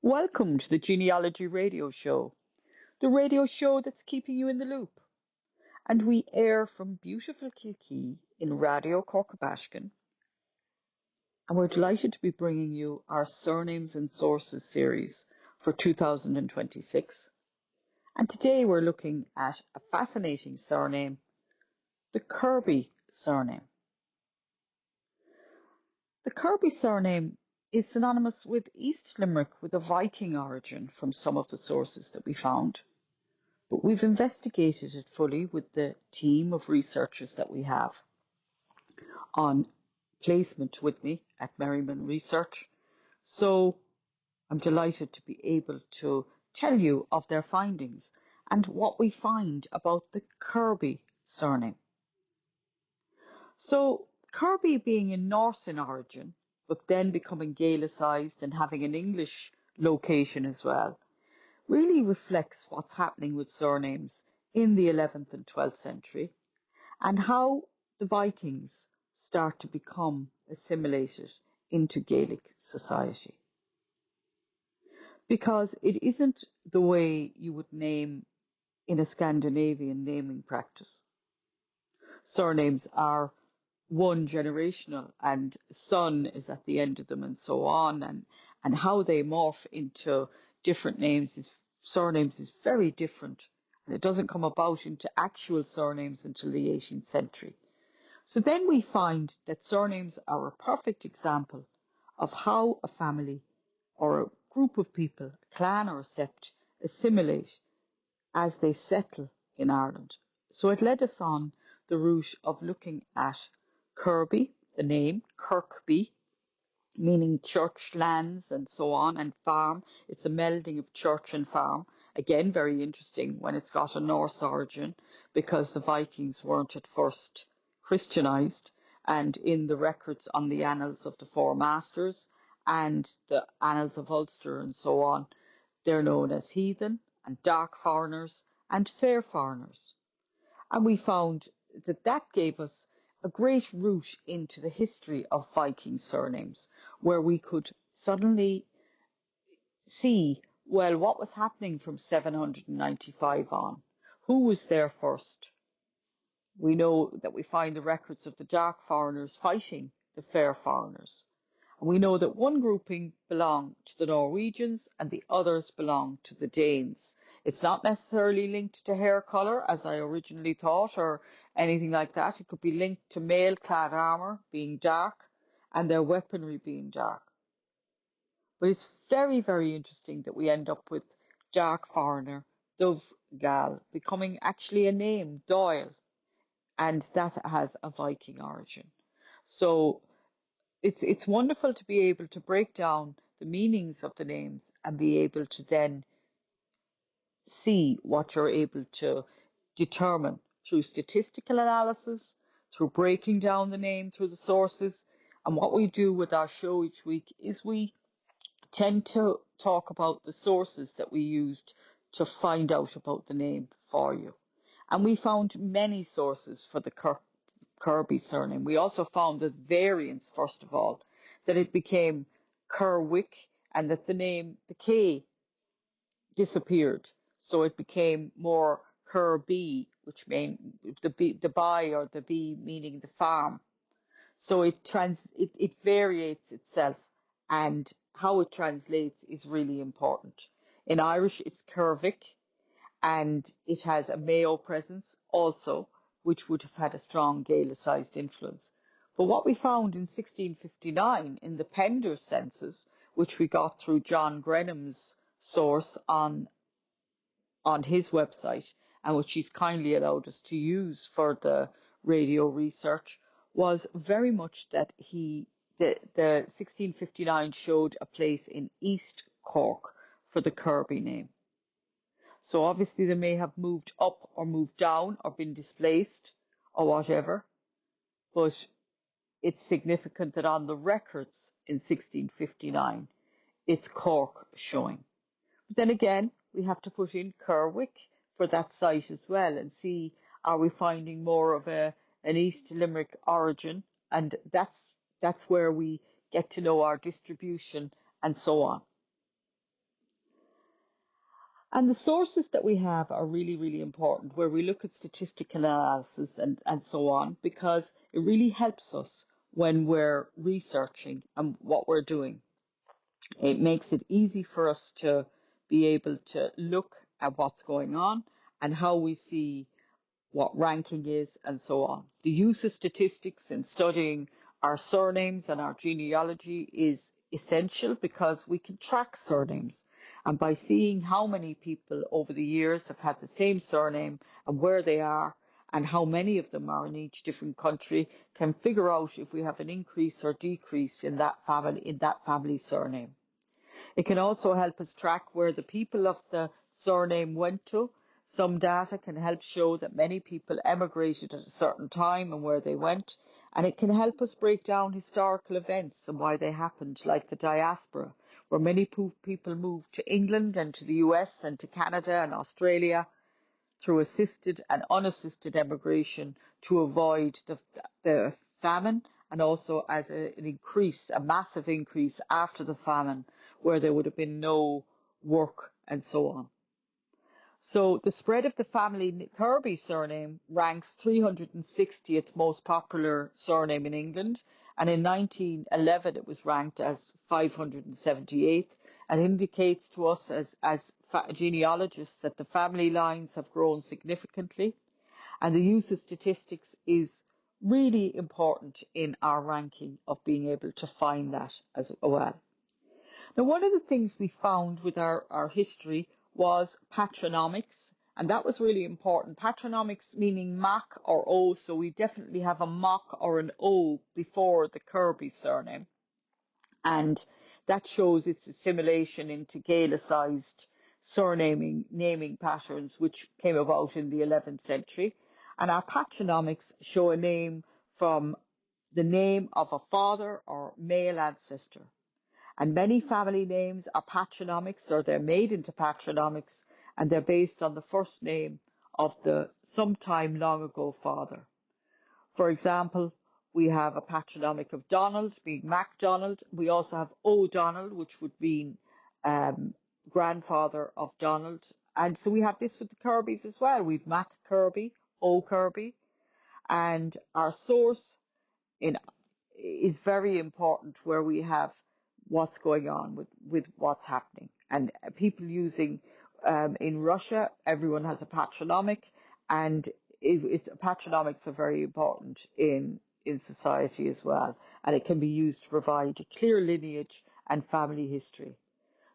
Welcome to the Genealogy Radio Show, the radio show that's keeping you in the loop. And we air from beautiful Kilkee in Radio Corkabashkin. And we're delighted to be bringing you our Surnames and Sources series for 2026. And today we're looking at a fascinating surname, the Kirby surname. The Kirby surname is synonymous with East Limerick with a Viking origin from some of the sources that we found. But we've investigated it fully with the team of researchers that we have on placement with me at Merriman Research. So I'm delighted to be able to tell you of their findings and what we find about the Kirby surname. So Kirby being a Norse in origin, but then becoming Gaelicized and having an English location as well, really reflects what's happening with surnames in the 11th and 12th century and how the Vikings start to become assimilated into Gaelic society. Because it isn't the way you would name in a Scandinavian naming practice. Surnames are one generational and son is at the end of them and so on, and how they morph into different surnames is very different, and it doesn't come about into actual surnames until the 18th century. So then we find that surnames are a perfect example of how a family or a group of people, a clan or a sept, assimilate as they settle in Ireland. So it led us on the route of looking at Kirby, the name, Kirkby, meaning church lands and so on, and farm. It's a melding of church and farm. Again, very interesting when it's got a Norse origin, because the Vikings weren't at first Christianized, and in the records on the annals of the Four Masters and the annals of Ulster and so on, they're known as heathen and dark foreigners and fair foreigners. And we found that gave us a great route into the history of Viking surnames, where we could suddenly see, well, what was happening from 795 on? Who was there first? We know that we find the records of the dark foreigners fighting the fair foreigners. And we know that one grouping belonged to the Norwegians and the others belonged to the Danes. It's not necessarily linked to hair colour, as I originally thought, or anything like that. It could be linked to mail-clad armour being dark and their weaponry being dark. But it's very, very interesting that we end up with dark foreigner, Dovgal, becoming actually a name, Doyle, and that has a Viking origin. So it's wonderful to be able to break down the meanings of the names and be able to then see what you're able to determine through statistical analysis, through breaking down the name, through the sources. And what we do with our show each week is we tend to talk about the sources that we used to find out about the name for you. And we found many sources for the Kirby surname. We also found the variants, first of all, that it became Kerwick and that the name, the K, disappeared. So it became more Kirby, which means the by or the B meaning the farm. So it variates itself, and how it translates is really important. In Irish, it's Kervick, and it has a Mayo presence also, which would have had a strong Gaelicized influence. But what we found in 1659 in the Pender census, which we got through John Grenham's source on his website, and which he's kindly allowed us to use for the radio research, was very much that the 1659 showed a place in East Cork for the Kirby name. So obviously they may have moved up or moved down or been displaced or whatever, but it's significant that on the records in 1659, it's Cork showing. But then again, we have to put in Kerwick for that site as well and see, are we finding more of an East Limerick origin? And that's where we get to know our distribution and so on. And the sources that we have are really, really important, where we look at statistical analysis and so on, because it really helps us when we're researching and what we're doing. It makes it easy for us to be able to look at what's going on and how we see what ranking is, and so on. The use of statistics in studying our surnames and our genealogy is essential because we can track surnames. And by seeing how many people over the years have had the same surname and where they are and how many of them are in each different country, can figure out if we have an increase or decrease in that family surname. It can also help us track where the people of the surname went to. Some data can help show that many people emigrated at a certain time and where they went, and it can help us break down historical events and why they happened, like the diaspora, where many people moved to England and to the US and to Canada and Australia through assisted and unassisted emigration to avoid the famine, and also as a massive increase after the famine, where there would have been no work and so on. So the spread of the family Kirby surname ranks 360th most popular surname in England, and in 1911 it was ranked as 578th, and indicates to us as genealogists that the family lines have grown significantly, and the use of statistics is really important in our ranking of being able to find that as well. Now, one of the things we found with our history was patronymics, and that was really important. Patronymics meaning Mac or O, so we definitely have a Mac or an O before the Kirby surname, and that shows its assimilation into Gaelicized naming patterns, which came about in the 11th century. And our patronymics show a name from the name of a father or male ancestor. And many family names are patronymics, or they're made into patronymics, and they're based on the first name of the sometime long ago father. For example, we have a patronymic of Donald, being MacDonald. We also have O'Donnell, which would mean grandfather of Donald. And so we have this with the Kirbys as well. We've Mac Kirby, O Kirby, and our source is very important, where we have what's going on with what's happening. And people using, in Russia, everyone has a patronymic, and patronymics are very important in society as well. And it can be used to provide a clear lineage and family history.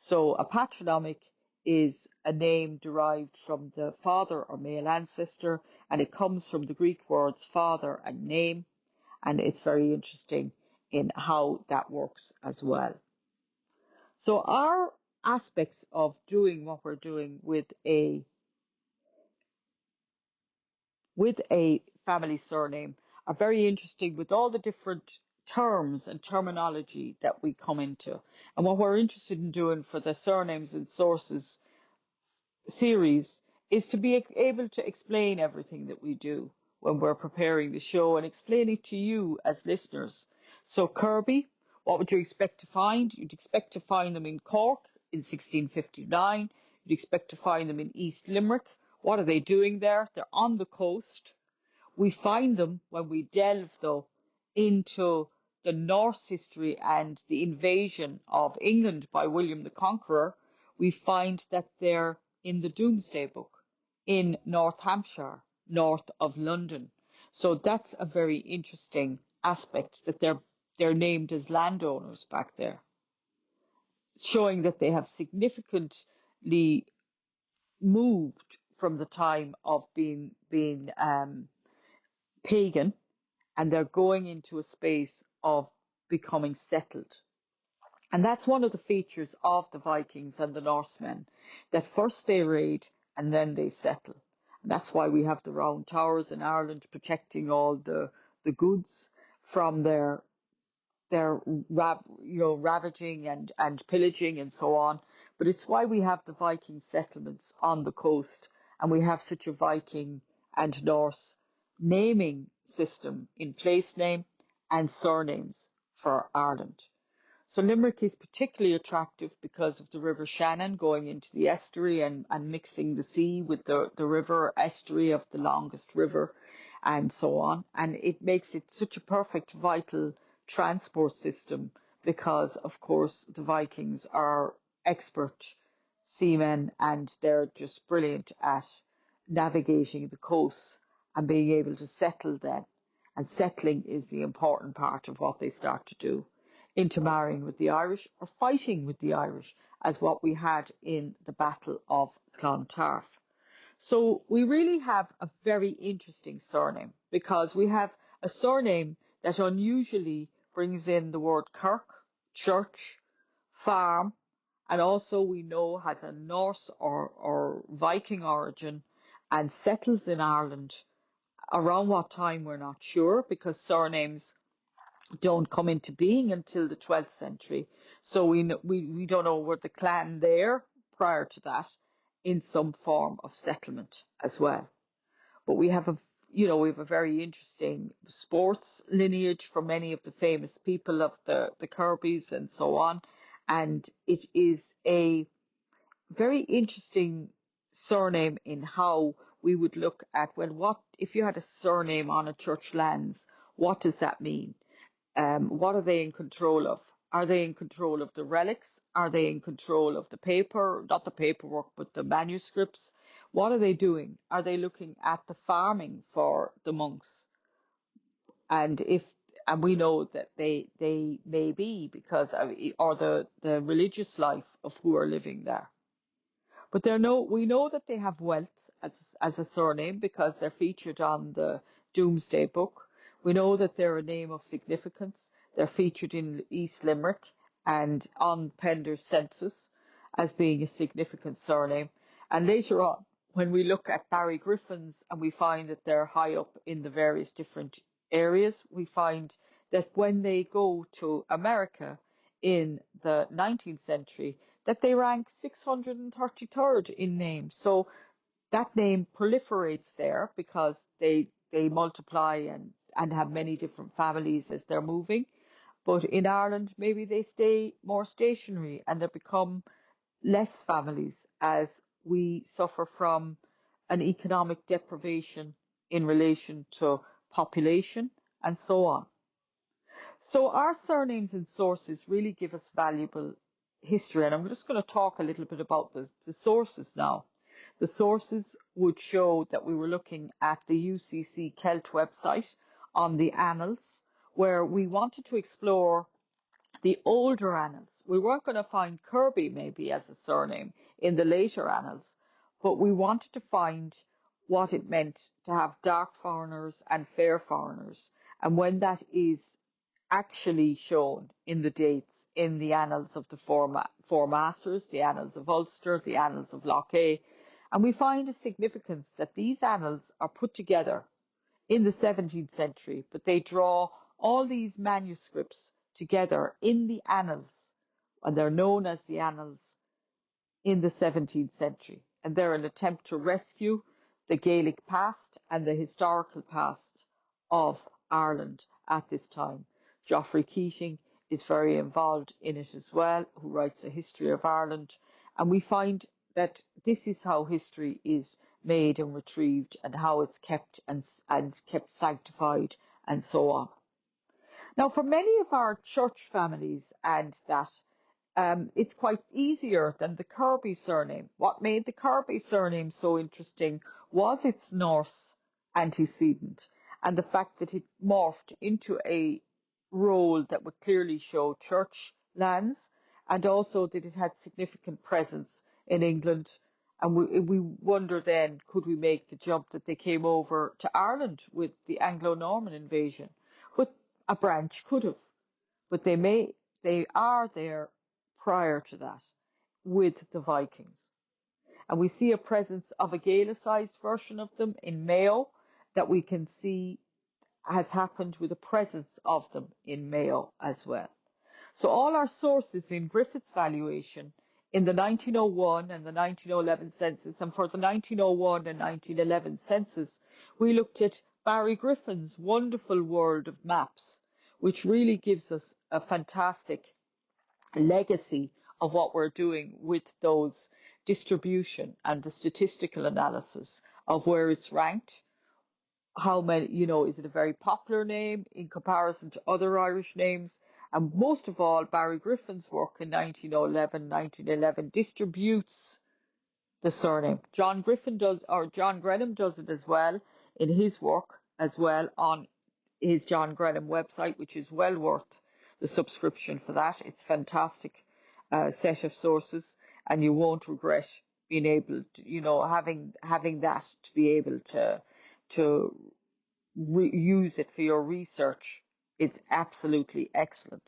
So a patronymic is a name derived from the father or male ancestor, and it comes from the Greek words father and name. And it's very interesting in how that works as well. So our aspects of doing what we're doing with a family surname are very interesting, with all the different terms and terminology that we come into. And what we're interested in doing for the surnames and sources series is to be able to explain everything that we do when we're preparing the show, and explain it to you as listeners. So Kirby, what would you expect to find? You'd expect to find them in Cork in 1659. You'd expect to find them in East Limerick. What are they doing there? They're on the coast. We find them when we delve, though, into the Norse history and the invasion of England by William the Conqueror. We find that they're in the Domesday Book in North Hampshire, north of London. So that's a very interesting aspect, that they're named as landowners back there, showing that they have significantly moved from the time of being pagan, and they're going into a space of becoming settled. And that's one of the features of the Vikings and the Norsemen, that first they raid and then they settle. And that's why we have the round towers in Ireland protecting all the goods from their ravaging and pillaging and so on. But it's why we have the Viking settlements on the coast, and we have such a Viking and Norse naming system in place name and surnames for Ireland. So Limerick is particularly attractive because of the River Shannon going into the estuary and mixing the sea with the river estuary of the longest river and so on. And it makes it such a perfect vital transport system because, of course, the Vikings are expert seamen and they're just brilliant at navigating the coasts and being able to settle then. And settling is the important part of what they start to do, intermarrying with the Irish or fighting with the Irish, as what we had in the Battle of Clontarf. So we really have a very interesting surname because we have a surname that unusually brings in the word kirk, church, farm, and also we know has a Norse or Viking origin and settles in Ireland. Around what time we're not sure because surnames don't come into being until the 12th century. So we don't know were the clan there prior to that in some form of settlement as well. But we have a very interesting sports lineage for many of the famous people of the Kirbys and so on. And it is a very interesting surname in how we would look at, well, what if you had a surname on a church lands, what does that mean? What are they in control of? Are they in control of the relics? Are they in control of the paper, not the paperwork, but the manuscripts? What are they doing? Are they looking at the farming for the monks? And we know that they may be because or the religious life of who are living there. But we know that they have wealth as a surname because they're featured on the Domesday Book. We know that they're a name of significance. They're featured in East Limerick and on Pender's census as being a significant surname. And later on, when we look at Barry Griffins and we find that they're high up in the various different areas, we find that when they go to America in the 19th century, that they rank 633rd in name. So that name proliferates there because they multiply and have many different families as they're moving. But in Ireland, maybe they stay more stationary and there become less families as we suffer from an economic deprivation in relation to population and so on. So our surnames and sources really give us valuable history, and I'm just going to talk a little bit about the sources now. The sources would show that we were looking at the UCC Celt website on the Annals, where we wanted to explore the older Annals. We weren't going to find Kirby maybe as a surname in the later Annals, but we wanted to find what it meant to have dark foreigners and fair foreigners, and when that is actually shown in the dates in the annals of the Four Masters, the annals of Ulster, the annals of Lough. And we find a significance that these annals are put together in the 17th century, but they draw all these manuscripts together in the annals, and they're known as the annals in the 17th century. And they're an attempt to rescue the Gaelic past and the historical past of Ireland at this time. Geoffrey Keating is very involved in it as well, who writes a history of Ireland. And we find that this is how history is made and retrieved and how it's kept and kept sanctified and so on. Now, for many of our church families and that, it's quite easier than the Kirby surname. What made the Kirby surname so interesting was its Norse antecedent and the fact that it morphed into a role that would clearly show church lands, and also that it had significant presence in England. And we wonder then, could we make the jump that they came over to Ireland with the Anglo-Norman invasion? But a branch could have. But they are there prior to that with the Vikings. And we see a presence of a Gaelicized version of them in Mayo that we can see has happened with the presence of them in Mayo as well. So all our sources in Griffith's valuation in the 1901 and the 1911 census, and for the 1901 and 1911 census, we looked at Barry Griffin's wonderful world of maps, which really gives us a fantastic legacy of what we're doing with those distribution and the statistical analysis of where it's ranked. How many, is it a very popular name in comparison to other Irish names? And most of all, Barry Griffin's work in 1911 distributes the surname. John Griffin does, or John Grenham does it as well in his work as well on his John Grenham website, which is well worth the subscription for that. It's fantastic set of sources, and you won't regret being able to, having that to be able to use it for your research. It's absolutely excellent.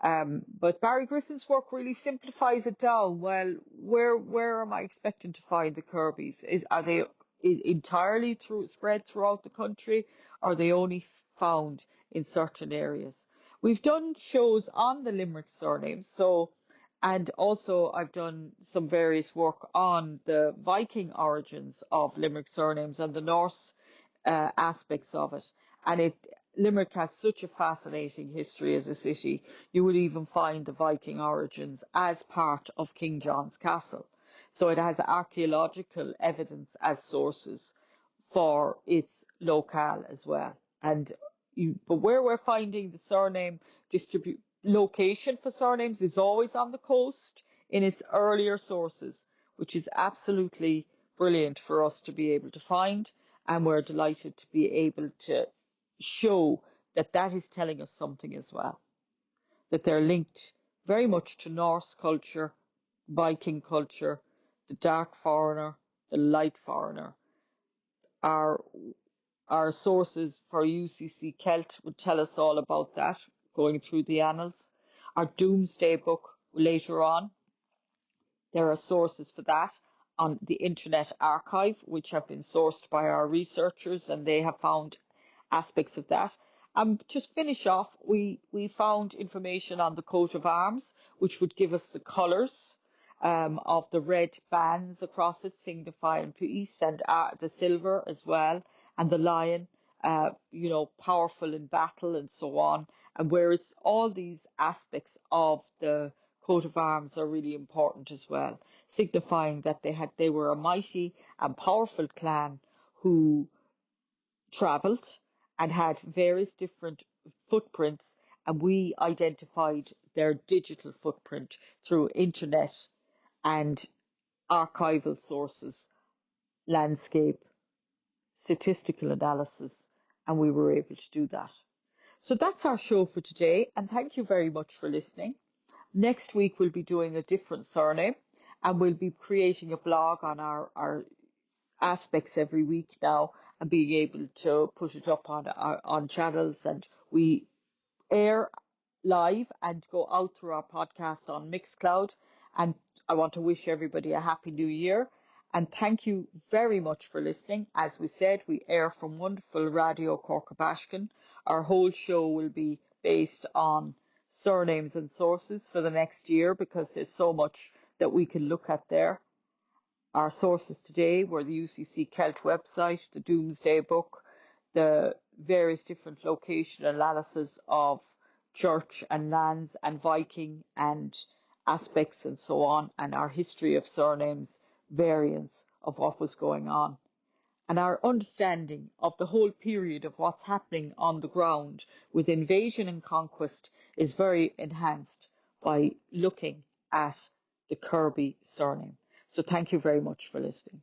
But Barry Griffin's work really simplifies it down. Well, where am I expecting to find the Kirbys? Are they entirely spread throughout the country? Or are they only found in certain areas? We've done shows on the Limerick surnames, and also I've done some various work on the Viking origins of Limerick surnames and the Norse aspects of it. And Limerick has such a fascinating history as a city. You would even find the Viking origins as part of King John's Castle. So it has archaeological evidence as sources for its locale as well. But where we're finding the surname location for surnames is always on the coast in its earlier sources, which is absolutely brilliant for us to be able to find. And we're delighted to be able to show that that is telling us something as well, that they're linked very much to Norse culture, Viking culture, the dark foreigner, the light foreigner. Our sources for UCC Celt would tell us all about that, going through the annals. Our Doomsday Book later on, there are sources for that on the Internet Archive, which have been sourced by our researchers, and they have found aspects of that. Just finish off, we found information on the coat of arms, which would give us the colours of the red bands across it, signifying peace, and the silver as well, and the lion, powerful in battle and so on. And where it's all these aspects of the coat of arms are really important as well, signifying that they were a mighty and powerful clan who travelled and had various different footprints, and we identified their digital footprint through internet and archival sources, landscape, statistical analysis, and we were able to do that. So that's our show for today, and thank you very much for listening. Next week we'll be doing a different surname, and we'll be creating a blog on our aspects every week now, and being able to put it up on channels, and we air live and go out through our podcast on Mixcloud. And I want to wish everybody a happy new year, and thank you very much for listening. As we said, we air from wonderful Radio Corkabashkin. Our whole show will be based on surnames and sources for the next year, because there's so much that we can look at there. Our sources today were the UCC Celt website, the Doomsday Book, the various different location analysis of church and lands and Viking and aspects and so on, and our history of surnames, variants of what was going on. And our understanding of the whole period of what's happening on the ground with invasion and conquest is very enhanced by looking at the Kirby surname. So thank you very much for listening.